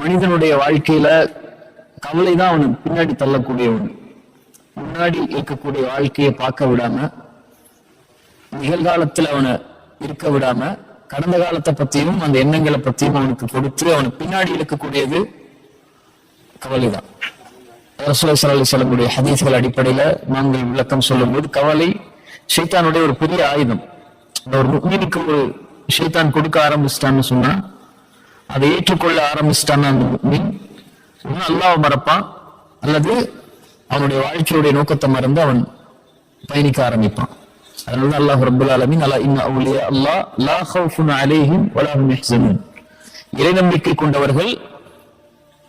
மனிதனுடைய வாழ்க்கையில கவலைதான் அவனு பின்னாடி தள்ளக்கூடியவன். முன்னாடி இருக்கக்கூடிய வாழ்க்கையை பார்க்க விடாம, நிகழ்காலத்துல அவனை இருக்க விடாம, கடந்த காலத்தை பத்தியும் அந்த எண்ணங்களை பத்தியும் அவனுக்கு கொடுத்து அவனுக்கு பின்னாடி இருக்கக்கூடியது கவலைதான். ரசூலுல்லாஹி ஸல்லல்லாஹு அலைஹி வஸல்லம் ஹதீஸ்கள் அடிப்படையில நாங்கள் விளக்கம் சொல்லும் போது, கவலை ஷைத்தானுடைய ஒரு பெரிய ஆயுதம். ஒரு முஃமினுக்கு ஒரு ஷைத்தான் கொடுக்க ஆரம்பிச்சிட்டான்னு சொன்னா, அதை ஏற்றுக்கொள்ள ஆரம்பிச்சிட்டான்னு அந்த முஃமின் அல்லாஹ்வை மறப்பான், அல்லது அவனுடைய வாழ்க்கையுடைய நோக்கத்தை மறந்து அவன் பயணிக்க ஆரம்பிப்பான். அதனால அல்லாஹ் ரப்பல் ஆலமீன் அலா இன்ன அவுலியா அல்லாஹ் லா ஹவுஃபுன் அலைஹிம் வலா ஹும் யஹ்ஸனூன், இறை நம்பிக்கை கொண்டவர்கள்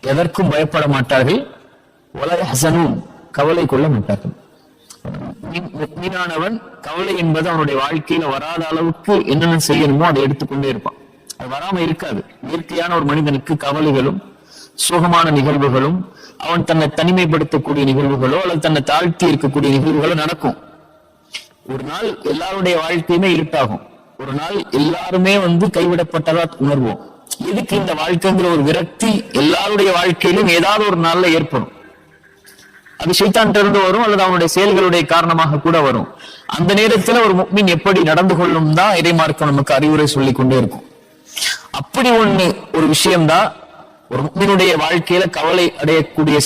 எதற்கும் பயப்பட மாட்டார்கள், வலா யஹ்ஸனூன், கவலை கொள்ள மாட்டார்கள். முஃமினானவன் கவலை என்பது அவனுடைய வாழ்க்கையில வராத அளவுக்கு என்னென்ன செய்யணுமோ அதை எடுத்துக்கொண்டே இருப்பான். அது வராம இருக்காது. இயற்கையான ஒரு மனிதனுக்கு கவலைகளும் சோகமான நிகழ்வுகளும், அவன் தன்னை தனிமைப்படுத்தக்கூடிய நிகழ்வுகளோ அல்லது தன்னை தாழ்த்தி இருக்கக்கூடிய நிகழ்வுகளோ நடக்கும். ஒரு நாள் எல்லாருடைய வாழ்க்கையுமே இருட்டாகும். ஒரு நாள் எல்லாருமே கைவிடப்பட்டதா உணர்வோம். எதுக்கு இந்த வாழ்க்கைங்கிற ஒரு விரக்தி எல்லாருடைய வாழ்க்கையிலும் ஏதாவது ஒரு நாள்ல ஏற்படும். அது ஷைத்தான்கிட்ட இருந்து வரும், அல்லது அவனுடைய செயல்களுடைய காரணமாக கூட வரும். அந்த நேரத்துல ஒரு முஃமின் எப்படி நடந்து கொள்ளும் தான் இறைமார்க்கம் நமக்கு அறிவுரை சொல்லி கொண்டே இருக்கும். அப்படி ஒரு விஷயம்தான் ஒரு முஃமினுடைய வாழ்க்கையில கவலை அடையக்கூடிய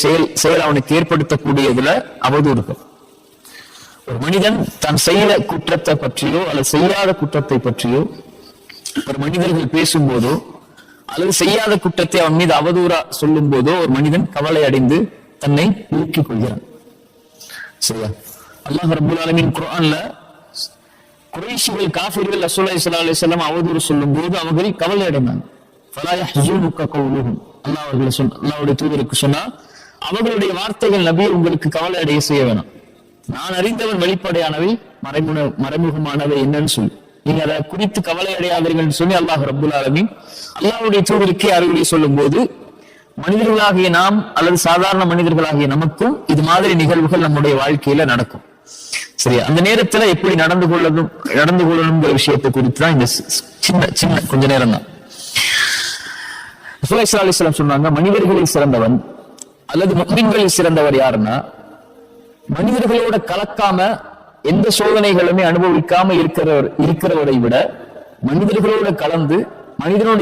செயல் அவனுக்கு ஏற்படுத்தக்கூடியதுல அவதூறுகள். ஒரு மனிதன் தான் செய்த குற்றத்தை பற்றியோ அல்லது செய்யாத குற்றத்தை பற்றியோ ஒரு மனிதர்கள் பேசும்போதோ அல்லது செய்யாத குற்றத்தை அவன் மீது அவதூறா சொல்லும் போதோ ஒரு மனிதன் கவலை அடைந்து தன்னை ஊக்கிக் கொள்கிறான். சரியா? அல்லாஹ் ரப்பல் ஆலமீன் குர்ஆன்ல குறைஷிகள் காஃபிர்கள் ரசூலுல்லாஹி ஸல்லல்லாஹு அலைஹி வஸல்லம் அவதூறு சொல்லும் போது அவர்கள் கவலை அடைந்தாங்க. ஃபலா யஹ்ஸுனுக கௌலுஹும், அல்லாஹ்வுடைய தூதருக்கு சொன்னா, அவர்களுடைய வார்த்தைகள் நபி உங்களுக்கு கவலை அடைய செய்ய வேணாம். நான் அறிந்தவன் வெளிப்படையானவை, மறைமுகமானவை என்னன்னு சொல்லி நீங்க அதை குறித்து கவலை அடையாதீர்கள் சொல்லி அல்லாஹ் ரப்பல் ஆலமீன் அல்லாஹ்வுடைய தூதருக்கே அறிவுரை சொல்லும் போது, மனிதர்களாகிய நாம் அல்லது சாதாரண மனிதர்களாகிய நமக்கும் இது மாதிரி நிகழ்வுகள் நம்முடைய வாழ்க்கையில நடக்கும். சரியா? அந்த நேரத்துல எப்படி நடந்து கொள்ளணுங்கிற விஷயத்தை குறித்து தான் இந்த சின்ன கொஞ்ச நேரம் தான். ரசூலுல்லாஹி ஸல்லல்லாஹு அலைஹி வஸல்லம் சொன்னாங்க, மனிதர்களில் சிறந்தவன் அல்லது முஃமின்களில் சிறந்தவர் யாருன்னா, மனிதர்களோட கலக்காம எந்த சோதனைகளுமே அனுபவிக்காம இருக்கிறவரை விட மனிதர்களோட கலந்து மனிதனோட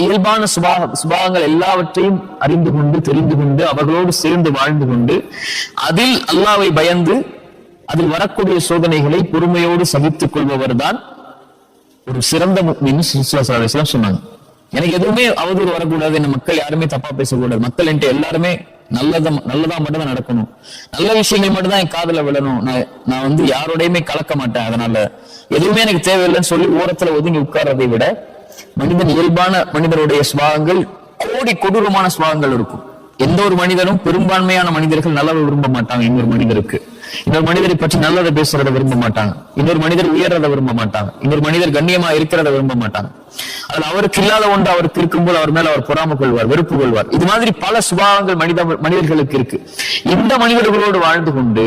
இயல்பான சுபாவங்கள் எல்லாவற்றையும் அறிந்து கொண்டு தெரிந்து கொண்டு அவர்களோடு சேர்ந்து வாழ்ந்து கொண்டு அதில் அல்லாஹ்வை பயந்து அதில் வரக்கூடிய சோதனைகளை பொறுமையோடு சகித்துக் கொள்பவர் தான் ஒரு சிறந்த முஃமின் சொன்னாங்க. எனக்கு எதுவுமே அவதூறு வரக்கூடாது, என்ன மக்கள் யாருமே தப்பா பேசக்கூடாது, மக்கள் என்கிட்ட எல்லாருமே நல்லதா மட்டும் தான் நடக்கணும், நல்ல விஷயங்கள் மட்டும் தான் என் காதுல விழணும், நான் யாரோடையுமே கலக்க மாட்டேன், அதனால எதுவுமே எனக்கு தேவையில்லைன்னு சொல்லி ஓரத்துல ஒதுங்கி உட்கார்றதை விட மனிதனுடைய சுபாவங்கள் கொடூரமான சுபாவங்கள் இருக்கும். எந்த ஒரு மனிதனும், பெரும்பான்மையான மனிதர்கள் நல்லதை விரும்ப மாட்டாங்க. இன்னொரு மனிதரை பற்றி நல்லதை பேசுறத விரும்ப மாட்டாங்க. இன்னொரு மனிதர் உயர்றதை விரும்ப மாட்டாங்க. இன்னொரு மனிதர் கண்ணியமா இருக்கிறத விரும்ப மாட்டாங்க. அது அவருக்கு இல்லாத ஒன்று அவருக்கு இருக்கும்போது அவர் மேல அவர் பொறாமை கொள்வார், வெறுப்பு கொள்வார். இது மாதிரி பல சுபாவங்கள் மனிதர்களுக்கு இருக்கு. இந்த மனிதர்களோடு வாழ்ந்து கொண்டு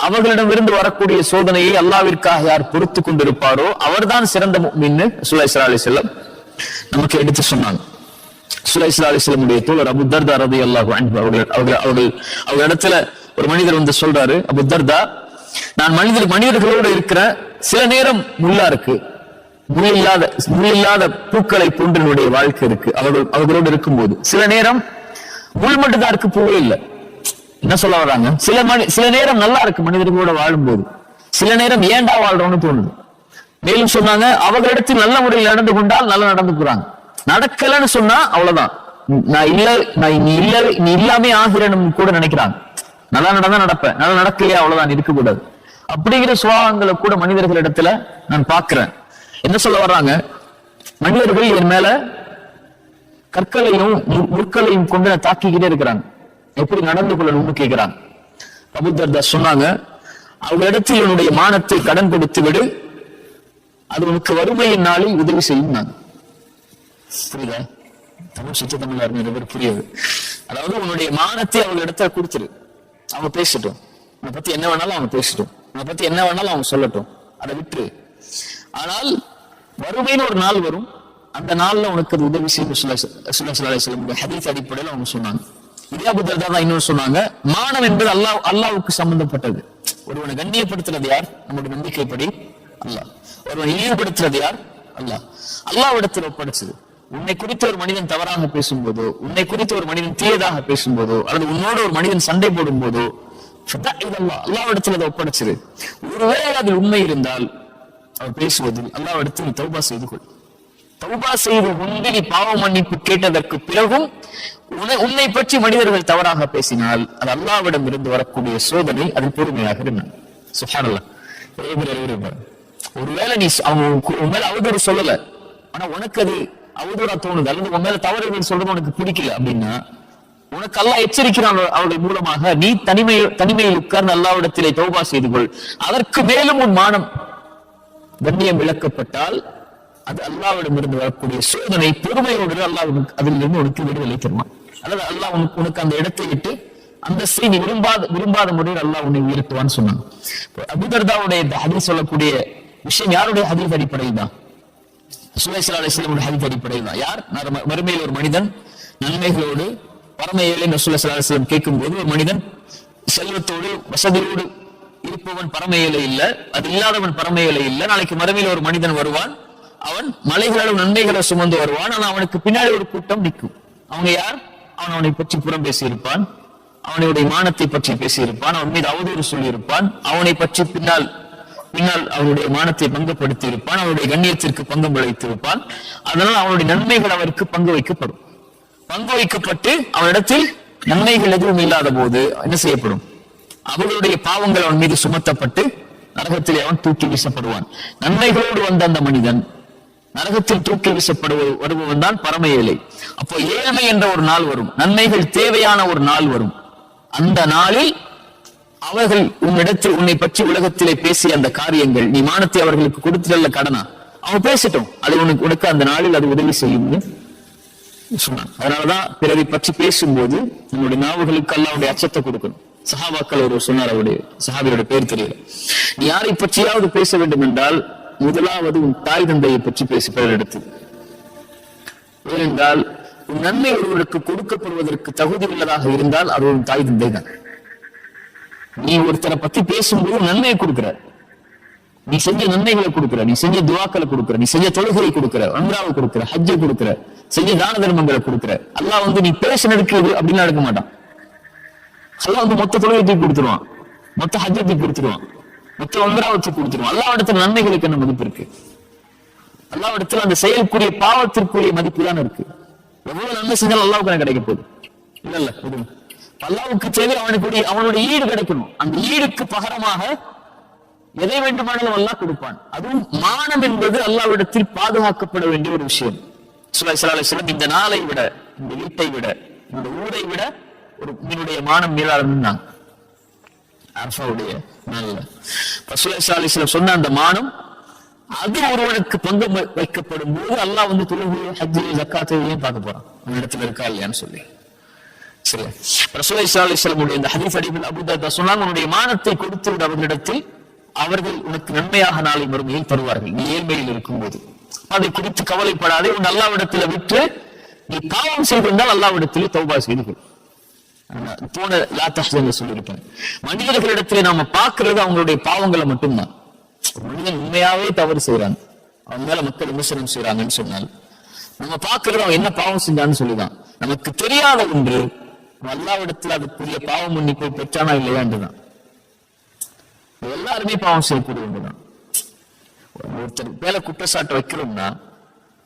அவர்களிடமிருந்து வரக்கூடிய சோதனையை அல்லாஹ்விற்காக யார் பொறுத்து கொண்டிருப்பாரோ அவர்தான் சிறந்த முஃமின்னு ரசூலுல்லாஹி ஸல்லல்லாஹு அலைஹி வஸல்லம் நமக்கு எடுத்து சொன்னாங்க. ரசூலுல்லாஹி ஸல்லல்லாஹு அலைஹி வஸல்லம் தோழர் அபூ தர்தா ரலியல்லாஹு அன்ஹு அவங்க இடத்துல ஒரு மனிதர் சொல்றாரு, அபூ தர்தா, நான் மனிதர்களோடு இருக்கிற சில நேரம் முள்ளா இருக்கு, முள்ளில்லாத பூக்களை போன்ற என்னுடைய வாழ்க்கை இருக்கு. அவர்களோடு இருக்கும்போது சில நேரம் முள் மட்டும்தான் இருக்கு, பூவே இல்லை. என்ன சொல்ல வர்றாங்க? சில நேரம் நல்லா இருக்கு மனிதர்களோட வாழும்போது, சில நேரம் ஏண்டா வாழ்றோம்னு தோணுது. மேலும் சொன்னாங்க, அவர்களிடத்தில் நல்ல முறையில் நடந்து கொண்டால் நல்லா நடந்துக்கிறாங்க, நடக்கலன்னு சொன்னா அவ்வளவுதான், நீ இல்லாமே ஆகிறேன்னு கூட நினைக்கிறாங்க. நல்லா நடந்தா நடப்பேன், நல்லா நடக்கலையா அவ்வளவுதான், இருக்கக்கூடாது. அப்படிங்கிற சுபாவங்களை கூட மனிதர்களிடத்துல நான் பார்க்கிறேன். என்ன சொல்ல வர்றாங்க? மனிதர்கள் என் மேல கற்களையும் முற்களையும் கொண்டு தாக்கிக்கிட்டே இருக்கிறாங்க, எப்படி நடந்து கொள்ளணும்னு கேட்கிறாங்க. அபூ தர்தா சொன்னாங்க, அவர்களிடத்தில் என்னுடைய மானத்தை கடன் கொடுத்து விடு, அது உனக்கு வறுமையின் நாளில் உதவி செய்யும். நான் புரியுதா? தமிழ் சுத்த தமிழ் நிறைய பேர் புரியுது. அதாவது உன்னுடைய மானத்தை அவர்களிடத்துல கொடுத்துரு, அவங்க பேசட்டும், உன்னை பத்தி என்ன வேணாலும் அவங்க பேசட்டும், உன்னை பத்தி என்ன வேணாலும் அவங்க சொல்லட்டும், அதை விட்டுரு. ஆனால் வறுமைன்னு ஒரு நாள் வரும், அந்த நாள்ல உனக்கு அது உதவி செய்யும் ஹதீஸ் அடிப்படையில் அவங்க சொன்னாங்க. இதே அபூ தர்தா தான் இன்னொரு சொன்னாங்க, மானம் என்பது அல்லாஹ்வுக்கு சம்பந்தப்பட்டது. ஒருவனை கண்ணியப்படுத்துறது யார்? நம்முடைய நம்பிக்கைப்படி அல்லாஹ். ஒருவனை இழிவுபடுத்துறது யார்? அல்லாஹ். அல்லாஹ்விடத்தில் ஒப்படைச்சது. உன்னை குறித்து ஒரு மனிதன் தவறாக பேசும்போதோ, உன்னை குறித்து ஒரு மனிதன் தீயதாக பேசும்போதோ, அல்லது உன்னோட ஒரு மனிதன் சண்டை போடும் போதோ அல்லாஹ்விடத்தில் அதை ஒப்படைச்சது. ஒருவேளை அதில் உண்மை இருந்தால் அவர் பேசுவதில் அல்லாஹ்விடத்தில் தௌபா செய்து கொள். தௌபா செய்து முந்தி பாவ மன்னிப்பு கேட்டதற்கு பிறகும் உன்னை பற்றி மனிதர்கள் தவறாக பேசினால் அது அல்லாஹ்விடம் இருந்து வரக்கூடிய சோதனை, அதில் பொறுமையாக இருந்தான். சுப்ஹானல்லாஹ். ஒருவேளை நீ அவங்க உன் மேல அவதூறு சொல்லல, ஆனா உனக்கு அது அவதூறா தோணுது, அல்லது உன் மேல தவறுகள் சொல்றது உனக்கு பிடிக்கல அப்படின்னா உனக்கு அல்லாஹ் எச்சரிக்கிறான். அவர்கள் மூலமாக நீ தனிமையில் உட்கார்ந்து அல்லாஹ்விடத்திலே தௌபா செய்து கொள். அதற்கு மேலும் உன் மானம் கண்ணியம் விளக்கப்பட்டால் அது அல்லாஹ்விடம் இருந்து வரக்கூடிய சோதனை. பொறுமையோடு அல்லாஹ் அதில் இருந்து உனக்கு விடுதலை தருவான். அல்லது அல்லாஹ் உனக்கு அந்த இடத்தை விட்டு அந்த செய்தி விரும்பாத முறையில் அல்லாஹ் உன்னை உயர்த்துவான்னு சொன்னாங்க. அபூ தர்தாவுடைய இந்த ஹதீஸ் சொல்லக்கூடிய விஷயம் யாருடைய ஹதீஸ் அடிப்படையில் தான்? ஸல்லல்லாஹு அலைஹி வஸல்லம் ஹதீஸ் அடிப்படையில் தான். யார்? மறுமையில் ஒரு மனிதன் நன்மைகளோடு பரம ஏழை ஸல்லல்லாஹு அலைஹி வஸல்லம் கேட்கும்போது, ஒரு மனிதன் செல்வத்தோடு வசதியோடு இருப்பவன் பரம ஏழை இல்ல, அது இல்லாதவன் பரம ஏழை இல்ல. நாளைக்கு மறுமையில் ஒரு மனிதன் வருவான், அவன் மலைகளும் நன்மைகளை சுமந்து வருவான். ஆனா அவனுக்கு பின்னாடி ஒரு கூட்டம் நிற்கும். அவங்க யார்? அவனை பற்றி புறம் பேசியிருப்பான், அவனுடைய மானத்தை பற்றி பேசியிருப்பான், அவன் மீது அவதூறு சொல்லியிருப்பான், அவனை பற்றி பின்னால் அவனுடைய மானத்தை பங்கப்படுத்தி இருப்பான், அவனுடைய கண்ணியத்திற்கு பங்கம் விளைத்திருப்பான். அதனால் அவனுடைய நன்மைகள் அவருக்கு பங்கு வைக்கப்படும். பங்கு வைக்கப்பட்டு அவனிடத்தில் நன்மைகள் எதுவும் இல்லாத போது என்ன செய்யப்படும்? அவர்களுடைய பாவங்கள் அவன் மீது சுமத்தப்பட்டு நரகத்தில் அவன் தூக்கி வீசப்படுவான். நன்மைகளோடு வந்த அந்த மனிதன் நரகத்தில் தூக்கி வருபவன் தான் பரம ஏழை. அப்போ ஏழ்மை என்ற ஒரு நாள் வரும், நன்மைகள் தேவையான ஒரு நாள் வரும். அந்த நாளில் அவர்கள் உன்னிடத்தில் உன்னை பற்றி உலகத்திலே பேசிய அந்த காரியங்கள் நீ மானத்தை அவர்களுக்கு கொடுத்துடல கடனா, அவன் பேசிட்டோம், அது உனக்கு அந்த நாளில் அது உதவி செய்யும் சொன்னான். அதனாலதான் பிறரை பற்றி பேசும்போது நம்முடைய நாவுகளுக்கு அல்லாஹ்வுடைய அச்சத்தை கொடுக்கணும். சஹாபாக்கள் ஒருவர் சொன்னார், அவருடைய சஹாபியோட பேர் தெரியல, நீ யாரை பற்றியாவது பேச வேண்டும் என்றால் முதலாவது உன் தாய் தந்தையை பற்றி பேசி பிறரிடத்தில். ஏனென்றால் உன் நன்மை ஒருவருக்கு கொடுக்கப்படுவதற்கு தகுதி உள்ளதாக இருந்தால் அது உன் தாய் தந்தை தான். நீ ஒருத்தரை பத்தி பேசும்போது நன்மையை கொடுக்கிற, நீ செஞ்ச நன்மைகளை கொடுக்கிற, நீ செஞ்ச துவாக்களை கொடுக்கிற, நீ செஞ்ச தொழுகை கொடுக்கிற, உம்ராவை கொடுக்கிற, ஹஜ்ஜை கொடுக்கிற, செஞ்ச தான தர்மங்களை கொடுக்கிற. அல்லாஹ் நீ பேசினதுக்கு அப்படின்னு நடக்க மாட்டான். அல்லாஹ் மொத்த தொழுகைக்கு கொடுத்துருவான், மொத்த ஹஜ்ஜத்துக்கு கொடுத்துருவான், மொத்த உம்ராவுக்கு கொடுத்துருவான். அல்லாஹ்விடத்துல நன்மைகளுக்கு என்ன மதிப்பு இருக்கு? அல்லாஹ்விடத்துல அந்த செயலுக்குரிய பாவத்திற்குரிய மதிப்பு தான் இருக்கு. எவ்வளவு நன்மை செஞ்சாலும் அல்லாஹ்வுக்கு கிடைக்க போகுது இல்ல. அல்லாஹ்வுக்கு தேவை அவனுடைய ஈடு கிடைக்கணும். அந்த ஈடுக்கு பகரமாக எதை வேண்டுமானாலும் அல்லாஹ் கொடுப்பான். அதுவும் மானம் என்பது அல்லாஹ்விடத்தில் பாதுகாக்கப்பட வேண்டிய ஒரு விஷயம். ஸல்லல்லாஹு அலைஹி வஸல்லம் இந்த நாளை விட, இந்த வீட்டை விட, இந்த ஊரை விட ஒரு மீனுடைய மானம் மீறாதுன்னு அரஃபாவுடைய நாள்ல ஸல்லல்லாஹு அலைஹி வஸல்லம் சொன்ன அந்த மானம், அது ஒருவனுக்கு பங்கு வைக்கப்படும் போது அல்லாஹ் தொழுகையை, ஹஜ்ஜை, ஜக்காத்தையும் பார்க்க போறான், அந்த இடத்துல இருக்கா இல்லையான்னு சொல்லி. சரி, ரசூலுல்லாஹி ஸல்லல்லாஹு அலைஹி வஸல்லம் இந்த ஹதீஸ் அடிப்படையில் அபூ தர்தா சொன்னாங்க, உன்னுடைய மானத்தை கொடுத்து விட அவர்களிடத்தில், அவர்கள் உனக்கு நன்மையாக நாளை மறுமையில் தருவார்கள். நீ ஏழ்மையில் இருக்கும் போது அதை குறித்து கவலைப்படாதே. உன் அல்லாஹ்விடத்துல விட்டு நீ பாவம் செய்திருந்தால் அல்லாஹ்விடத்திலே தௌபா செய்து கொள். போன சொல்லியிருப்பேன், மனிதர்களிடத்திலே நாம பார்க்கிறது அவங்களுடைய பாவங்களை மட்டும்தான். மனிதன் உண்மையாவே தவறு செய்யறாங்க, அவன் மேல மக்கள் விமர்சனம் செய்யறாங்கன்னு சொன்னால் நம்ம பார்க்கிறது அவன் என்ன பாவம் செஞ்சான்னு சொல்லிதான். நமக்கு தெரியாத ஒன்று அல்லாஹ்விடத்தில் அதுக்குரிய பாவ மன்னிப்பை பெற்றானா இல்லையா என்றுதான். எல்லாருமே பாவம் செய்யக்கூடிய ஒன்றுதான். ஒருத்தர் மேல குற்றச்சாட்டு வைக்கிறோம்னா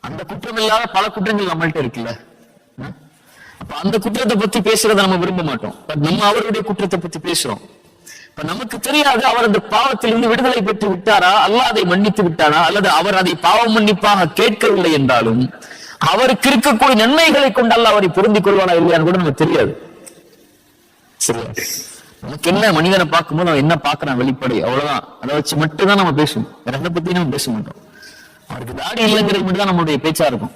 அந்த குற்றம் இல்லாத பல குற்றங்கள் நம்மள்கிட்ட இருக்குல்ல. அப்ப அந்த குற்றத்தை பத்தி பேசுறதை நம்ம விரும்ப மாட்டோம். நம்ம அவருடைய குற்றத்தை பத்தி பேசுறோம். இப்ப நமக்கு தெரியாது அவர் அந்த பாவத்திலிருந்து விடுதலை பெற்று விட்டாரா, அல்லாஹ் அதை மன்னித்து விட்டாரா, அல்லது அவர் அதை பாவ மன்னிப்பாக கேட்கவில்லை என்றாலும் அவருக்கு இருக்கக்கூடிய நன்மைகளை கொண்டு அல்லாஹ் அவரை பொருந்திக் கொள்வானா இல்லையான்னு கூட நமக்கு தெரியாது. சரியா? நமக்கு என்ன, மனிதனை பார்க்கும்போது அவன் என்ன பார்க்கறான் வெளிப்படை, அவ்வளவுதான். அதை வச்சு மட்டும்தான் நம்ம பேசுவோம், வேற எதை பத்தி நம்ம பேச மாட்டோம். அவருக்கு தாடி இல்லைங்கிறது மட்டும் தான் நம்மளுடைய பேச்சா இருக்கும்.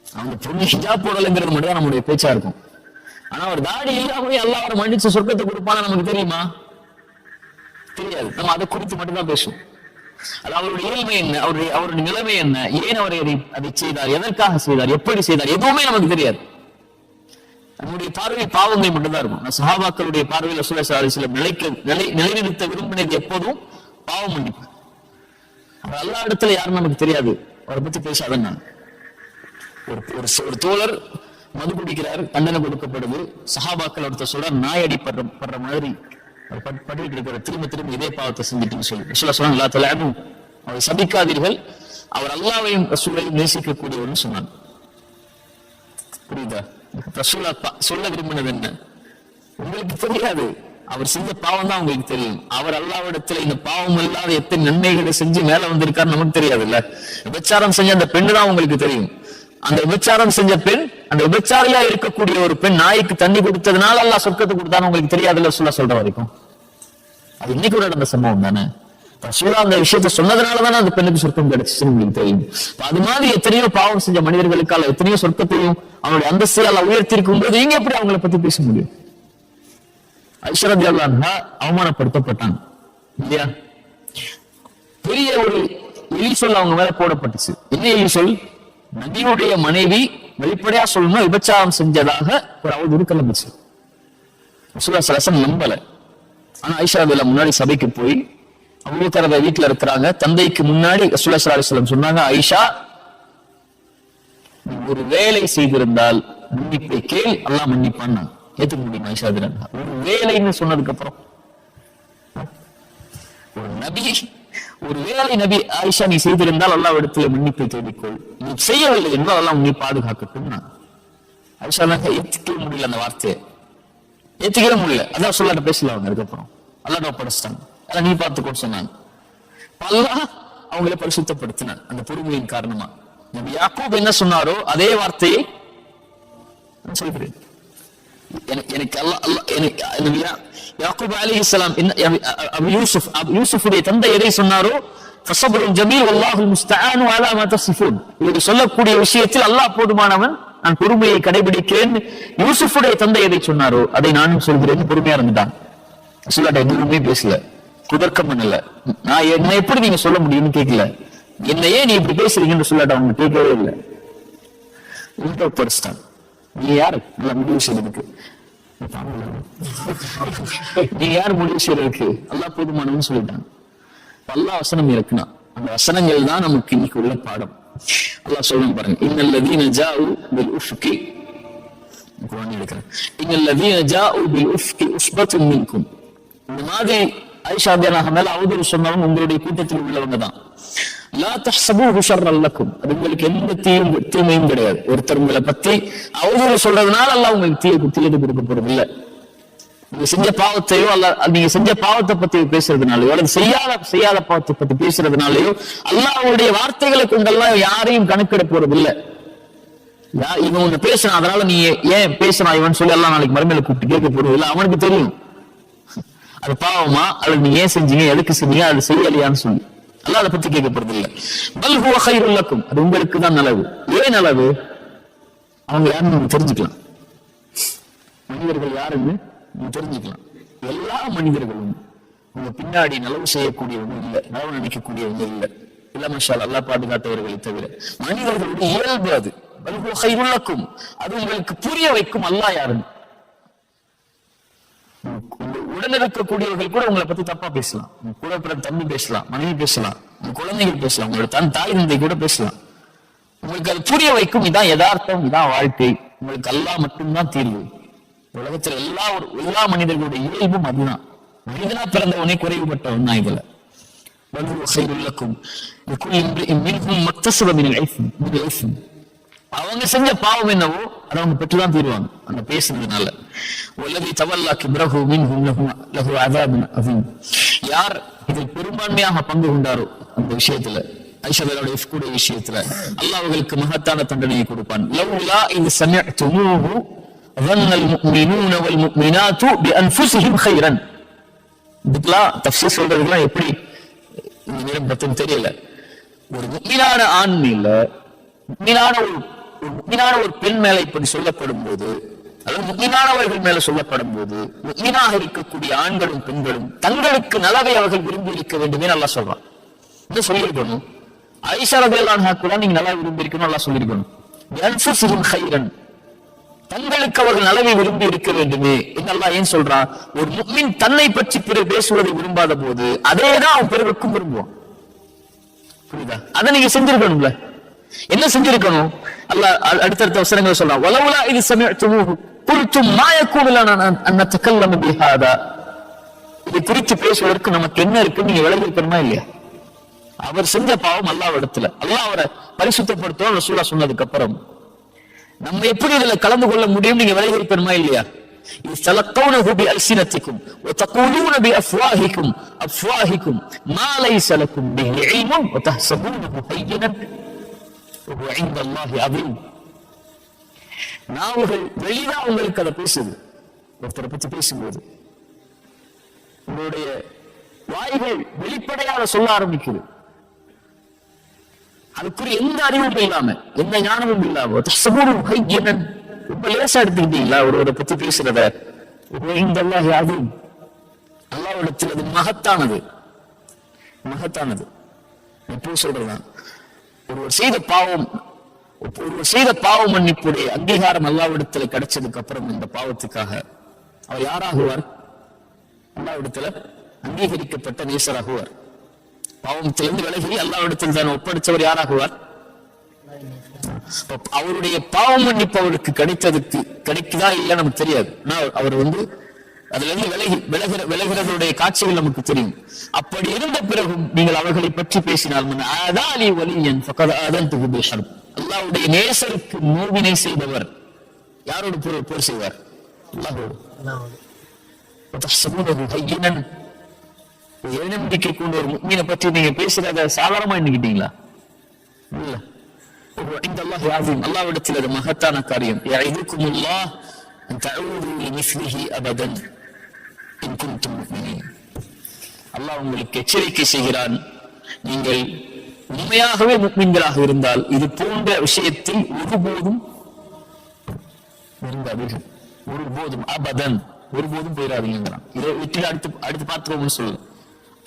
அவங்க பொண்ணு ஹிஜாப் போடலைங்கிறது மட்டும் தான் நம்மளுடைய பேச்சா இருக்கும். ஆனா அவர் தாடி இல்லாமலே அல்லாஹ் அவரை மன்னிச்சு சொர்க்கத்தை கொடுப்பானா நமக்கு தெரியுமா? தெரியாது. நம்ம அதை குறித்து மட்டும்தான் பேசுவோம். அது அவருடைய இயல்மை என்ன, அவருடைய நிலைமை என்ன, ஏன் அவர் அதை செய்தார், எதற்காக செய்தார், எப்படி செய்தார், எதுவுமே நமக்கு தெரியாது. நம்முடைய பார்வையில் பாவங்கள் மட்டும்தான் இருக்கும். சஹாபாக்களுடைய பார்வையில் ரசூலுல்லாஹி ஸல்லல்லாஹு அலைஹி வஸல்லம் நிலைநிறுத்த விரும்பினது எப்போதும் பாவம் மன்னிப்பு. அல்லாஹ் இடத்துல யாரும் நமக்கு தெரியாது, அவரை பத்தி பேசாத. நான் ஒரு தோழர் மது குடிக்கிறார், தண்டனை கொடுக்கப்படுது. சஹாபாக்கள் ஒருத்தர் சொல்ற நாய் அடிப்படுற மாதிரி படிக்கிட்டு இருக்கிற, திரும்ப இதே பாவத்தை செஞ்சுட்டுன்னு சொல்லி ரசூலுல்லாஹி ஸல்லல்லாஹு அலைஹி வஸல்லம் அவரை சபிக்காதீர்கள், அவர் அல்லாஹ்வையும் ரசூலையும் நேசிக்கக்கூடியவர்னு சொன்னாங்க. புரியுதா? ரசூலா சொல்ல விரும்பினது என்ன உங்களுக்கு தெரியாது, அவர் செஞ்ச பாவம் தான் உங்களுக்கு தெரியும். அவர் அல்லாஹ்விடத்துல இந்த பாவம் இல்லாத எத்தனை நன்மைகளை செஞ்சு மேல வந்திருக்காரு நமக்கு தெரியாது இல்ல. விபச்சாரம் செஞ்ச அந்த பெண்ணு தான் உங்களுக்கு தெரியும். அந்த விபச்சாரம் செஞ்ச பெண், அந்த விபச்சாரியா இருக்கக்கூடிய ஒரு பெண் நாய்க்கு தண்ணி கொடுத்ததுனால அல்லாஹ் சொர்க்கத்தை கொடுத்தான்னு உங்களுக்கு தெரியாதுல்ல ரசூலா சொல்ற வரைக்கும். அது இன்னைக்கு நடந்த சம்பவம் தானே. ரசூலா அந்த விஷயத்த சொன்னதுனாலதானே அந்த பெண்ணுக்கு சொர்க்கம் கிடைச்சுன்னு உங்களுக்கு தெரியும். அது மாதிரி எத்தனையோ பாவம் செஞ்ச மனிதர்களுக்கால எத்தனையோ சொர்க்கத்தையும் அவனுடைய அந்தஸ்தையால உயர்த்திருக்கும் போது நீங்க எப்படி அவங்களை பத்தி பேச முடியும்? ஐஷா ரலியல்லாஹு அன்ஹா அவமானப்படுத்தப்பட்டாங்க இல்லையா? பெரிய ஒரு எலி சொல் அவங்க மேல போடப்பட்டுச்சு. என்ன எலி சொல்? நபியுடைய மனைவி வெளிப்படையா சொல்லணும் விபச்சாரம் செஞ்சதாக ஒரு அவதூறு கிளம்பிச்சு. ரசூலுல்லாஹி ஸல்லல்லாஹு அலைஹி வஸல்லம் நம்பல. ஆனா ஐஷா ரலியல்லாஹு முன்னாடி சபைக்கு போய் அபூபக்கர் வீட்டுல இருக்கிறாங்க, தந்தைக்கு முன்னாடி ரசூலுல்லாஹி ஸல்லல்லாஹு அலைஹி வஸல்லம் சொன்னாங்க, ஐஷா ஒரு வேலை செய்திருந்தால் மன்னிப்பை கேள், அல்லாஹ் மன்னிப்பான்னு. ஏத்துக்க முடியுமா ஐஷா ரலியல்லாஹு? ஒரு வேலைன்னு சொன்னதுக்கு அப்புறம் ஒரு வேலை நபி ஆயிஷா நீ செய்திருந்தால் அல்லாஹ் இடத்துல மன்னிப்பை தேடிக்கொள், நீ செய்யவில்லை என்றால் அல்லாஹ் உன்னை பாதுகாக்கட்டும். ஆயிஷா ஏத்துக்க முடியல, அந்த வார்த்தையை ஏத்துக்கவே முடியல. அதான் சொல்லாட்ட பேசல அவங்க. அதுக்கப்புறம் அல்லாஹ் ஒப்படைச்சிட்டாங்க, அதான் நீ பார்த்துக்கோன்னு சொன்னாங்க. அல்லாஹ் அவங்களை பரிசுத்தப்படுத்தினான் அந்த பொறுமையின் காரணமா. நபி யாக்கூப் என்ன சொன்னாரோ அதே வார்த்தையை சொல்கிறேன். எனக்கு யாக்கூப் அலைஹிஸ்ஸலாம் யூசுஃபுடைய தந்தை எதை சொன்னாரோ ஃபஸப்ருன் ஜமீல் வல்லாஹுல் முஸ்தஆனு அலா மா தஸிஃபூன், இது சொல்லக்கூடிய விஷயத்தில் அல்லாஹ் போதுமானவன், நான் பொறுமையை கடைபிடிக்கிறேன். யூசுஃபுடைய தந்தை எதை சொன்னாரோ அதை நானும் சொல்கிறேன். பொறுமையா இருந்துட்டான். சொல்லாட்ட எதுவுமே பேசல, குதர்க்கம் பண்ணல. நான் என்ன எப்படி நீங்க சொல்ல முடியும்னு கேட்கல. என்னையே நீ இப்படி பேசுறீங்கன்னு சொல்லாட்ட அவங்க கேட்கவே இல்லை. படிச்சுட்டான். நீ யாரு முடிவு செய்யறதுக்கு? நீ யார் முடிவு செய்யறதுக்கு? அல்லாஹ் போதுமானவன்னு சொல்லிட்டான். அல்லாஹ் வசனம் இருக்குன்னா அந்த வசனங்கள் தான் நமக்கு இன்னைக்கு உள்ள பாடம். அல்லாஹ் சொல்லுங்க பாருங்க, இன்னல்லதீன ஜாஉ பில் உஃப்கி, குர்ஆன் எடுக்கிறேன், இன்னல்லதீன ஜாஉ பில் உஃப்கி உஸ்பத்தும் மின்கும். இந்த மாதிரி ஆயிஷா ரலியல்லாஹு அன்ஹா அவதூறு சொன்னவங்க உங்களுடைய கூட்டத்தில் உள்ளவங்க தான். லா தஹ்சபூஹு ஷர்ரன் லக்கும், அது உங்களுக்கு எந்த தீமையும் கிடையாது. ஒருத்தர் உங்களை பத்தி அவதூறு சொல்றதுனால அல்லாஹ் உங்களுக்கு தீயது கொடுக்க போறது இல்ல. நீங்க செஞ்ச பாவத்தையோ நீங்க செஞ்ச பாவத்தை பத்தி பேசுறதுனாலயோ அல்லது செய்யாத பாவத்தை பத்தி பேசுறதுனாலயோ அல்லாஹ்வுடைய வார்த்தைகளை கொண்டெல்லாம் யாரையும் கணக்கிட போறது இல்ல. இவன் ஒண்ணு பேசுறான் அதனால நீ ஏன் பேசுறான் இவன் சொல்லி எல்லாம் நாளைக்கு மறுமையில கூப்பிட்டு கேட்க போறது இல்ல. அவனுக்கு தெரியும் அது பாவமா அல்லது நீ ஏன் செஞ்சீங்க, எதுக்கு செஞ்சீங்க, அது செய்யலையான்னு சொல்லி அல்லாஹ் அதை பத்தி கேட்க போறது இல்ல. பல் ஹுவ கைருல் லக்கும், அது உங்களுக்கு தான் நல்லது. ஏன் நல்லது? அவங்க யாருன்னு நீங்க தெரிஞ்சுக்கலாம். மனிதர்கள் யாருன்னு நீங்க தெரிஞ்சுக்கலாம். எல்லா மனிதர்களும் உங்க பின்னாடி நலவு செய்யக்கூடியவங்க இல்லை, நலவு நினைக்கக்கூடியவங்க இல்லை. இல்ல மாஷா அல்லாஹ் பாதுகாத்தவர்களை தவிர மனிதர்களுடைய இயல்பு அது. பல் ஹுவ கைருல் லக்கும், அது உங்களுக்கு புரிய வைக்கும் அல்லாஹ் யாருன்னு. உடன் இருக்கக்கூடியவர்கள் கூட உங்களை பத்தி தப்பா பேசலாம். கூட பிறந்த தம்பி பேசலாம், மனைவி பேசலாம், குழந்தைகள் பேசலாம், உங்களோட தாய் தந்தை கூட பேசலாம். உங்களுக்கு அது புரிய வைக்கும் இதான் யதார்த்தம், இதான் வாழ்க்கை, உங்களுக்கு அல்லாஹ் மட்டும்தான் தீர்வு. உலகத்துல எல்லா மனிதர்களுடைய இயல்பும் அதுதான். மனிதனா பிறந்தவனே குறைவுபட்டவன் தான். இதுல அவங்க செஞ்ச பாவம் என்னவோ அதை அவங்க பெற்றுதான் தீருவாங்க அந்த பேசுறதுனால. யார் இதில் பெரும்பான்மையாக பங்கு கொண்டாரோ அந்த விஷயத்துல, ஐஷாவுடைய விஷயத்துல அல்லாஹ் அவர்களுக்கு மகத்தான தண்டனையை கொடுப்பான். லவ்லா இது சமிஅ்துமூஹு ظن المؤمنون والمؤمنات بانفسهم خيرا. இதுக்கெல்லாம் தஃப்சீர் சொல்றதுக்கெல்லாம் எப்படி இந்த நேரம் பத்தி தெரியல. ஒரு முஃமினான ஆண் இல்ல, முஃமினான ஒரு பெண் மேல இப்படி சொல்லப்படும் போது, அல்லது முஃமினானவர்கள் மேல சொல்லப்படும் போது, முஃமினாக இருக்கக்கூடிய ஆண்களும் பெண்களும் தங்களுக்கு நலவை அவர்கள் விரும்பி இருக்க வேண்டுமே அல்லாஹ் சொல்றான். என்ன சொல்லியிருக்கணும்? ஆயிஷா ரலியல்லாஹு அன்ஹா கூட நீங்க நல்லா விரும்பி இருக்கணும், நல்லா சொல்லியிருக்கணும். யன்ஃபுஸுஹும் கைரன், தங்களுக்கு அவர்கள் நலவை விரும்பி இருக்க வேண்டுமே. அல்லாஹ் ஏன் சொல்றான்? ஒரு முஃமின் தன்னை பற்றி பிறர் பேசுவதை விரும்பாத போது அதேதான் அவன் பிறருக்கும் விரும்புவான். புரியுதா? அதை நீங்க செஞ்சிருக்கணும்ல. என்ன செஞ்சிருக்கணும்? அல்லாஹ் அடுத்தடுத்த வசனங்களை சொல்றான். வலவுலா இது சமிஅத்துமூஹு குல்தும் மா யகூனு லனா அன் நதகல்லம பிஹாதா. இது குறித்து பேசுவதற்கு நமக்கு என்ன இருக்கு? நீங்க விலகி இருக்கணுமா இல்லையா? அவர் செஞ்ச பாவம் அல்லாஹ்விடத்துல, அல்லாஹ் அவரை பரிசுத்தப்படுத்தும் ரசூலுல்லாஹ் சொன்னதுக்கு அப்புறம் நம்ம எப்படி இதுல கலந்து கொள்ள முடியும்? நீங்க விலகி இருக்கணுமா இல்லையா? தலக்கௌனஹு பிஅல்சினத்திக்கும் வதகூலூன பிஅஃவாஹிக்கும் அஃவாஹிக்கும் மா லைஸ லக்கும் பிஹி இல்முன் வதஹ்சபூனஹு ஹய்யினன் வஹுவ இன்தல்லாஹி அஸீம். நாவுகள் வெளியா உங்களுக்கு அதை பேசுது. ஒருத்தரை பத்தி பேசும்போது உங்களுடைய வாய்கள் வெளிப்படையாக சொல்ல ஆரம்பிக்குது. அதுக்குரிய எந்த அறிவும் இல்லாம, எந்த ஞானமும் இல்லாம ரொம்ப லேசா எடுத்துக்கிட்டீங்களா ஒருவரை பத்தி பேசுறத? அல்லாஹ்விடத்தில் அது மகத்தானது, மகத்தானது. எப்போ சொல்றதான் ஒருவர் செய்த பாவம் மன்னிப்புடைய அங்கீகாரம் அல்லாஹ்விடத்தில் கிடைச்சதுக்கு அப்புறம் இந்த பாவத்துக்காக அவர் யாராகுவார்? அல்லாஹ்விடத்தில் அங்கீகரிக்கப்பட்ட நேசராகுவார். பாவத்திலிருந்து விலகி அல்லாஹ்விடத்தில் தான் ஒப்படைச்சவர் யாராகுவார்? அவருடைய பாவம் மன்னிப்பு அவருக்கு கிடைக்குதா இல்ல நமக்கு தெரியாது. அவர் அதுல இருந்து விலகிறவருடைய காட்சிகள் நமக்கு தெரியும். அப்படி இருந்த பிறகும் நீங்கள் அவர்களை பற்றி பேசினால் அல்லாஹ்வுடைய நேசருக்கு நோவினை செய்தவர் யாரோடு போர் செய்வார்? அல்லாஹ்வோடு. நம்பிக்கை கொண்ட ஒரு முஃமினை பற்றி நீங்க பேசுறத சாதாரணமா எண்ணிக்கிட்டீங்களா? இல்ல. அல்லாஹ்விடத்தில் அது மகத்தான காரியம். யஇதுகுமுல்லாஹ் அன் தஊது லிமிஸ்லிஹி அபதன் இன் குன்தும் முஃமினீன். அல்லாஹ் உங்களுக்கு எச்சரிக்கை செய்கிறான், நீங்கள் உண்மையாகவே முஃமின்களாக இருந்தால் இது போன்ற விஷயத்தில் ஒருபோதும் நெருங்காதீர்கள். ஒருபோதும் அபதன், ஒருபோதும் போயிடாதீங்கிறான். இதை விட்டு அடுத்து பார்த்துக்கோன்னு சொல்லு.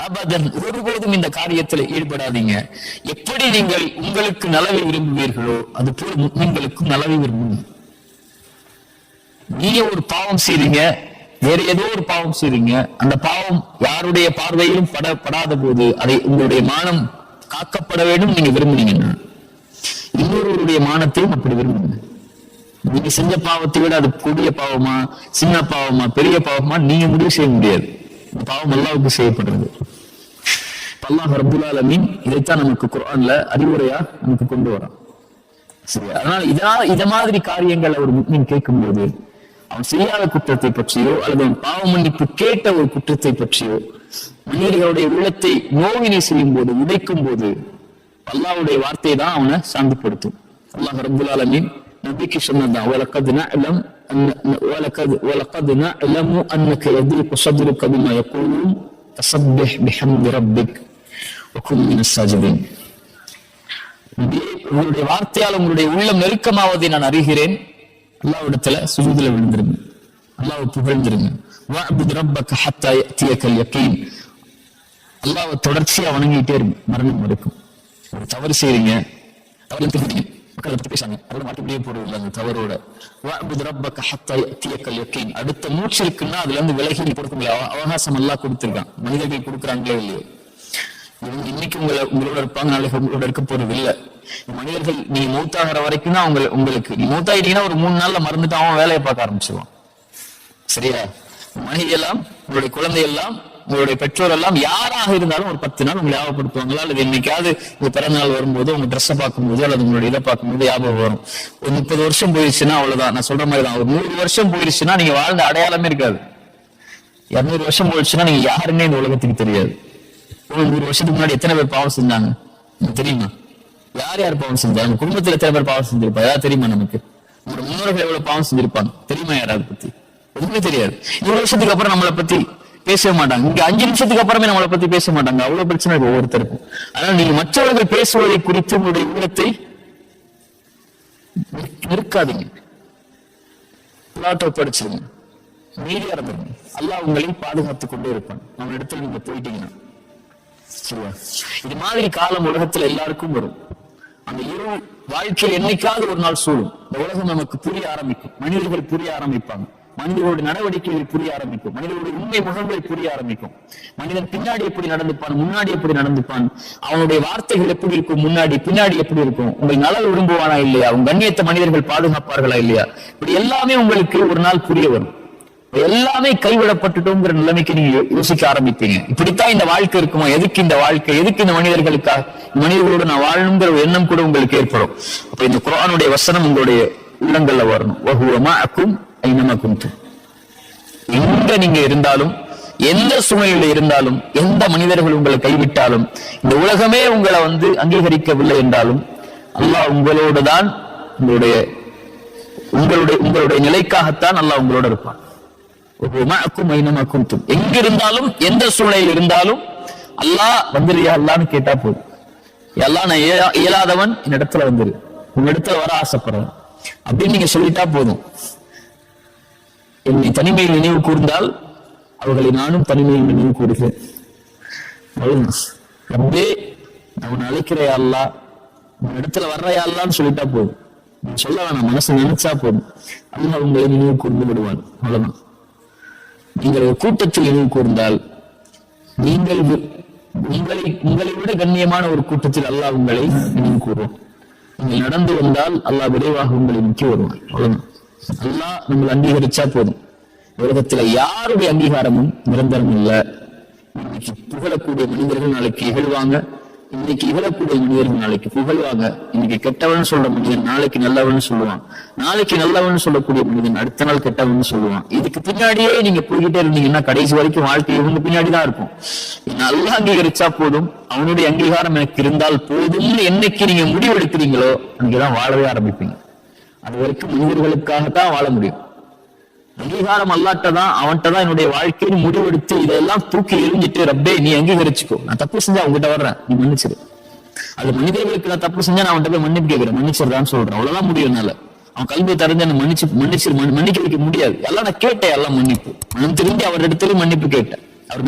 அபதன், ஒருபோதும் இந்த காரியத்தில் ஈடுபடாதீங்க. எப்படி நீங்கள் உங்களுக்கு நலவை விரும்புவீர்களோ அது போல முஃமின்களுக்கும் நலவை விரும்புங்க. நீங்க ஒரு பாவம் செய்றீங்க, வேற ஏதோ ஒரு பாவம் செய்றீங்க, அந்த பாவம் யாருடைய பார்வையிலும் படாத போது அதை உங்களுடைய மானம் காக்கப்பட வேண்டும் நீங்க விரும்புனீங்கன்னா இன்னொருவருடைய மானத்தையும் அப்படி விரும்புங்க. நீங்க செஞ்ச பாவத்தை விட அது கொடிய பாவமா, சின்ன பாவமா, பெரிய பாவமா நீங்க முடிவு செய்ய முடியாது. இந்த பாவம் அல்லாஹ்வுக்கு செய்யப்படுறது. அல்லாஹ் ரப்பல் ஆலமீன் இதைத்தான் நமக்கு குர்ஆன்ல அறிவுரையா நமக்கு கொண்டு வரான். சரியா? அதனால இத மாதிரி காரியங்கள் ஒரு முஃமின் கேட்கும்போது அவன் செய்யாத குற்றத்தை பற்றியோ அல்லது அவன் பாவ மன்னிப்பு கேட்ட ஒரு குற்றத்தை பற்றியோ மனிதர்களுடைய உள்ளத்தை நோவினை செய்யும் போது, உடைக்கும் போது அல்லாஹ்வுடைய வார்த்தை தான் அவனை சாந்திப்படுத்தும். அல்லாஹ் ரப்பல் ஆலமீன் நபிக்கு சொன்னதான் وَلَقَدْ نَعْلَمُ أَنَّكَ يَضِيقُ صَدْرُكَ بِمَا يَقُولُونَ فَسَبِّحْ بِحَمْدِ رَبِّكَ وَكُن مِّنَ السَّاجِدِينَ. உங்களுடைய வார்த்தையால் உங்களுடைய உள்ளம் நெருக்கமாவதை நான் அறிகிறேன். அல்லாஹ்விடத்துல சுஜூதுல விழுந்துருங்க, அல்லாஹ்வை புகழ்ந்துருங்க. வஅ்புத் ரப்பக ஹத்தா யஅதியகல் யகீன். அல்லாஹ்வை தொடர்ச்சியா வணங்கிட்டே இருங்க மரணம் வரைக்கும். ஒரு தவறு செய்றீங்க, தவறு திருப்பி மக்கள் பத்தி பேசாங்க, அதோட மாட்டிக்கிட்டே போறது அந்த தவறோட. வஅ்புத் ரப்பக ஹத்தா யஅதியகல் யகீன். அடுத்த மூச்சு இருக்குன்னா அதுல இருந்து விலகி கொடுக்க முடியாது. அவகாசம் அல்லாஹ் கொடுத்திருக்கான். மனிதர்கள் கொடுக்குறாங்களே இல்லையோ, இன்னைக்கு உங்களோட இருப்பாங்க, நாளைக்கு உங்களோட இருக்க போறது இல்ல. மனிதர்கள் நீங்க மூத்தாகிற வரைக்கும் தான் உங்களுக்கு நீ மூத்தாயிட்டீங்கன்னா ஒரு 3 நாள்ல மறந்துட்டு அவன் வேலையை பார்க்க ஆரம்பிச்சிருவான். சரியா? மனைவி எல்லாம், உங்களுடைய குழந்தை எல்லாம், உங்களுடைய பெற்றோர் எல்லாம் யாராக இருந்தாலும் ஒரு 10 நாள் உங்களை ஞாபகப்படுத்துவாங்களா? அல்லது என்னைக்காவது உங்க பிறந்த நாள் வரும்போது உங்க ட்ரெஸ்ஸை பார்க்கும்போது அல்லது உங்களுடைய இதை பார்க்கும்போது ஞாபகம் வரும். ஒரு 30 வருஷம் போயிடுச்சுன்னா அவ்வளவுதான். நான் சொல்ற மாதிரி தான். ஒரு 100 வருஷம் போயிடுச்சுன்னா நீங்க வாழ்ந்த அடையாளமே இருக்காது. 200 வருஷம் போயிடுச்சுன்னா நீங்க யாருன்னே இந்த உலகத்துக்கு தெரியாது. 100 வருஷத்துக்கு முன்னாடி எத்தனை பேர் பாவம் செஞ்சாங்க தெரியுமா? யார் யார் பாவம் செஞ்சாங்க? குடும்பத்துல எத்தனை பேர் பாவம் செஞ்சிருப்பா யார் தெரியுமா? நமக்கு நம்மளோட முன்னோர்கள் எவ்வளவு பாவம் செஞ்சிருப்பாங்க தெரியுமா? யாராவது பத்தி ஒண்ணுமே தெரியாது. 100 வருஷத்துக்கு அப்புறம் நம்மளை பத்தி பேசவே மாட்டாங்க. இங்க 5 நிமிஷத்துக்கு அப்புறமே நம்மளை பத்தி பேச மாட்டாங்க. அவ்வளவு பிரச்சனை ஒவ்வொருத்தருக்கும். அதனால நீங்க மற்றவர்கள் பேசுவதை குறித்து உங்களுடைய உள்ளத்தை நிற்காதீங்க, படிச்சிருங்க, மீதியா இருந்துருங்க. அல்லாஹ் உங்களை பாதுகாத்துக் கொண்டே இருப்பான். நம்ம இடத்துல நீங்க போயிட்டீங்கன்னா சரியா? இது மாதிரி காலம் உலகத்துல எல்லாருக்கும் வரும். அந்த இரு வாழ்க்கையில் என்னைக்காவது ஒரு நாள் சூழும். இந்த உலகம் நமக்கு புரிய ஆரம்பிக்கும், மனிதர்கள் புரிய ஆரம்பிப்பாங்க, மனிதர்களுடைய நடவடிக்கைகள் புரிய ஆரம்பிக்கும், மனிதர்களுடைய உண்மை முகங்கள் புரிய ஆரம்பிக்கும். மனிதன் பின்னாடி எப்படி நடந்துப்பான், முன்னாடி எப்படி நடந்துப்பான், அவனுடைய வார்த்தைகள் எப்படி இருக்கும், முன்னாடி பின்னாடி எப்படி இருக்கும், உங்கள் நலன் விரும்புவானா இல்லையா, உங்க கண்ணியத்தை மனிதர்கள் பாதுகாப்பார்களா இல்லையா, இப்படி எல்லாமே உங்களுக்கு ஒரு நாள் புரிய வரும். எல்லாமே கைவிடப்பட்டுட்டோங்கிற நிலைமைக்கு நீங்க யோசிக்க ஆரம்பிப்பீங்க. இப்படித்தான் இந்த வாழ்க்கை இருக்குமா, எதுக்கு இந்த வாழ்க்கை, எதுக்கு இந்த மனிதர்களுக்காக, மனிதர்களோடு நான் வாழணுங்கிற ஒரு எண்ணம் கூட உங்களுக்கு ஏற்படும். அப்ப இந்த குர்ஆனுடைய வசனம் உங்களுடைய உள்ளங்கள்ல வரணும். வஹுவ மஅக்கும் ஐனமா குன்தும். எங்க நீங்க இருந்தாலும், எந்த சூழ்நிலையில இருந்தாலும், எந்த மனிதர்கள் உங்களை கைவிட்டாலும், இந்த உலகமே உங்களை அங்கீகரிக்கவில்லை என்றாலும், அல்லாஹ் உங்களோடு தான், உங்களுடைய நிலைக்காகத்தான் அல்லாஹ் உங்களோட இருப்பான். எங்க இருந்தாலும், எந்த சூழ்நிலையில் இருந்தாலும் அல்லாஹ் வந்துருயா அல்லான்னு கேட்டா போதும். எல்லாம் நான் இயலாதவன், என் இடத்துல வந்துரு, உங்க இடத்துல வர ஆசைப்படுறேன் அப்படின்னு நீங்க சொல்லிட்டா போதும். என்னை தனிமையில் நினைவு கூர்ந்தால் அவர்களை நானும் தனிமையில் நினைவு கூறுகிறேன். அப்படியே நான் அழைக்கிறையா அல்லா, உன் இடத்துல வர்றையா அல்லான்னு சொல்லிட்டா போதும். சொல்ல வேணாம், மனசு நினைச்சா போதும், அல்லாஹ் உங்களை நினைவு கூர்ந்து விடுவான். அவ்வளவுதான். நீங்கள் ஒரு கூட்டத்தில் நினைவு கூர்ந்தால், நீங்கள் உங்களை விட கண்ணியமான ஒரு கூட்டத்தில் அல்லாஹ் உங்களை நினைவு கூறுவோம். நீங்கள் நடந்து வந்தால் அல்லாஹ் விரைவாக உங்களை முக்கிய வருவான். அவ்வளவுதான். அல்லாஹ் நம்மளை அங்கீகரிச்சா போதும். உலகத்துல யாருடைய அங்கீகாரமும் நிரந்தரம் இல்லை. இன்னைக்கு புகழக்கூடிய மனிதர்கள் நாளைக்கு இகழ்வாங்க, இன்னைக்கு இகழக்கூடிய மனிதர்கள் நாளைக்கு புகழ்வாங்க. இன்னைக்கு கெட்டவன் சொல்ற மனிதன் நாளைக்கு நல்லவன் சொல்லுவான், நாளைக்கு நல்லவன் சொல்லக்கூடிய மனிதன் அடுத்த நாள் கெட்டவன் சொல்லுவான். இதுக்கு பின்னாடியே நீங்க போய்கிட்டே இருந்தீங்கன்னா கடைசி வரைக்கும் வாழ்க்கை இவங்க பின்னாடிதான் இருக்கும். அல்லாஹ் அங்கீகரிச்சா போதும், அவனுடைய அங்கீகாரம் எனக்கு இருந்தால் போதும்னு என்னைக்கு நீங்க முடிவெடுக்கிறீங்களோ அங்கேதான் வாழவே ஆரம்பிப்பீங்க. அது வரைக்கும் மனிதர்களுக்காகத்தான் வாழ முடியும். அங்கீகாரம் அல்லாட்டதான், அவன்கிட்ட தான் என்னுடைய வாழ்க்கைன்னு முடிவெடுத்து இதெல்லாம் தூக்கி எரிஞ்சிட்டு, ரப்பே நீ அங்கீகரிச்சுக்கோ, நான் தப்பு செஞ்சா அவங்ககிட்ட வர்றேன், நீ மன்னிச்சிரு. அது மனிதர்களுக்கு நான் தப்பு செஞ்சா நான் அவன்கிட்ட போய் மன்னிப்பு கேட்கிறேன், மன்னிச்சிருதான்னு சொல்றேன். அவ்வளவுதான் முடியும். என்னால அவன் கல்வியை தரஞ்சு என்ன மன்னிக்க வைக்க முடியாது. எல்லாம் நான் கேட்டேன், எல்லாம் மன்னிப்பு, மனம் திரும்பி அவர் இடத்துல மன்னிப்பு கேட்டேன். அவர்